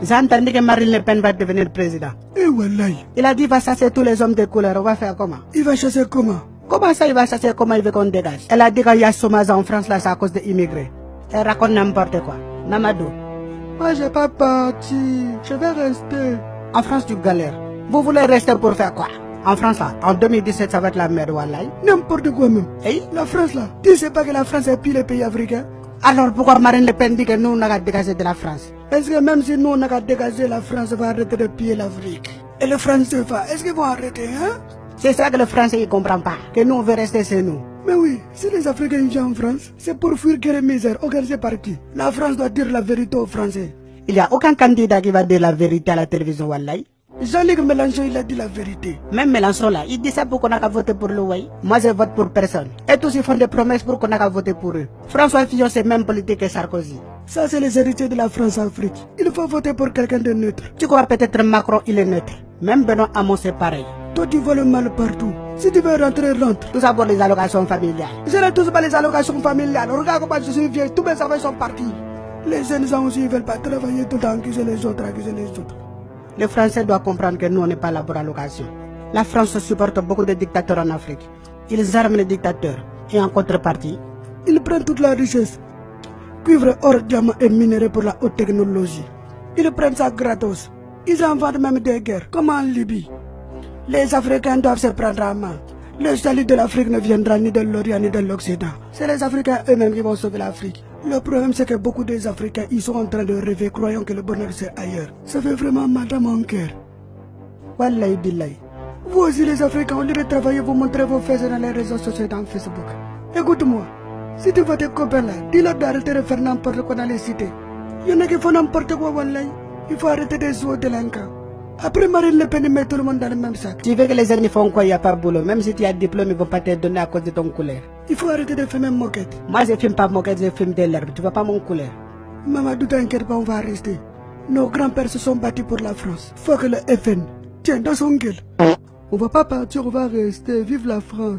J'ai entendu que Marine Le Pen va devenir président. Eh wallahi. Il a dit qu'il va chasser tous les hommes de couleur. On va faire comment? Il va chasser comment? Comment ça il va chasser? Comment il veut qu'on dégage? Elle a dit qu'il y a chômage en France là, c'est à cause des immigrés. Elle raconte n'importe quoi. Namadou. Moi j'ai pas parti. Je vais rester. En France tu galères. Vous voulez rester pour faire quoi? En France là, en 2017 ça va être la merde, wallahi. N'importe quoi même. Hey? La France là. Tu sais pas que la France est pire les pays africains? Alors pourquoi Marine Le Pen dit que nous on a dégagé de la France? Est-ce que même si nous on a dégagé, la France va arrêter de piller l'Afrique? Et le Français est-ce qu'ils vont arrêter, hein? C'est ça que le Français ne comprend pas, que nous on veut rester chez nous. Mais oui, si les Africains viennent en France, c'est pour fuir guerre et misère, organisé par qui? La France doit dire la vérité aux Français. Il n'y a aucun candidat qui va dire la vérité à la télévision, wallahi. Jean-Luc Mélenchon, il a dit la vérité. Même Mélenchon là, il dit ça pour qu'on a qu'à voter pour le way. Moi je vote pour personne. Et tous ils font des promesses pour qu'on a qu'à voter pour eux. François Fillon c'est même politique que Sarkozy. Ça c'est les héritiers de la France-Afrique. Il faut voter pour quelqu'un de neutre. Tu crois peut-être Macron il est neutre. Même Benoît Hamon c'est pareil. Toi tu vois le mal partout. Si tu veux rentrer, rentre. Tout ça pour les allocations familiales. Je n'ai tous pas les allocations familiales. Regarde comment je suis vieux, tous mes enfants sont partis. Les jeunes gens aussi ne veulent pas travailler tout le temps, accuser les autres, accuser les autres. Les Français doivent comprendre que nous on n'est pas là pour l'allocation. La France supporte beaucoup de dictateurs en Afrique. Ils arment les dictateurs. Et en contrepartie, ils prennent toute la richesse. Cuivre, or, diamant et minerais pour la haute technologie. Ils prennent ça gratos. Ils inventent même des guerres, comme en Libye. Les Africains doivent se prendre en main. Le salut de l'Afrique ne viendra ni de l'Orient ni de l'Occident. C'est les Africains eux-mêmes qui vont sauver l'Afrique. Le problème c'est que beaucoup des Africains ils sont en train de rêver croyant que le bonheur c'est ailleurs. Ça fait vraiment mal dans mon cœur. Wallahi billahi. Vous aussi les Africains, au lieu de travailler, vous montrez vos fesses dans les réseaux sociaux dans Facebook. Écoute-moi, si tu vois tes copains là, dis-leur d'arrêter de faire n'importe quoi dans les cités. Il y en a qui font n'importe quoi, wallahi. Il faut arrêter de jouer aux délinquants. Après Marine Le Pen met tout le monde dans le même sac. Tu veux que les ennemis font quoi? Il n'y a pas de boulot. Même si tu as un diplôme, ils ne vont pas te donner à cause de ton couleur. Il faut arrêter de filmer moquette. Moi, je ne filme pas moquette, je filme de l'herbe. Tu vois pas mon couleur. Mamadou, t'inquiète pas, on va rester. Nos grands-pères se sont battus pour la France. Faut que le FN tienne dans son gueule. On va pas partir, on va rester. Vive la France.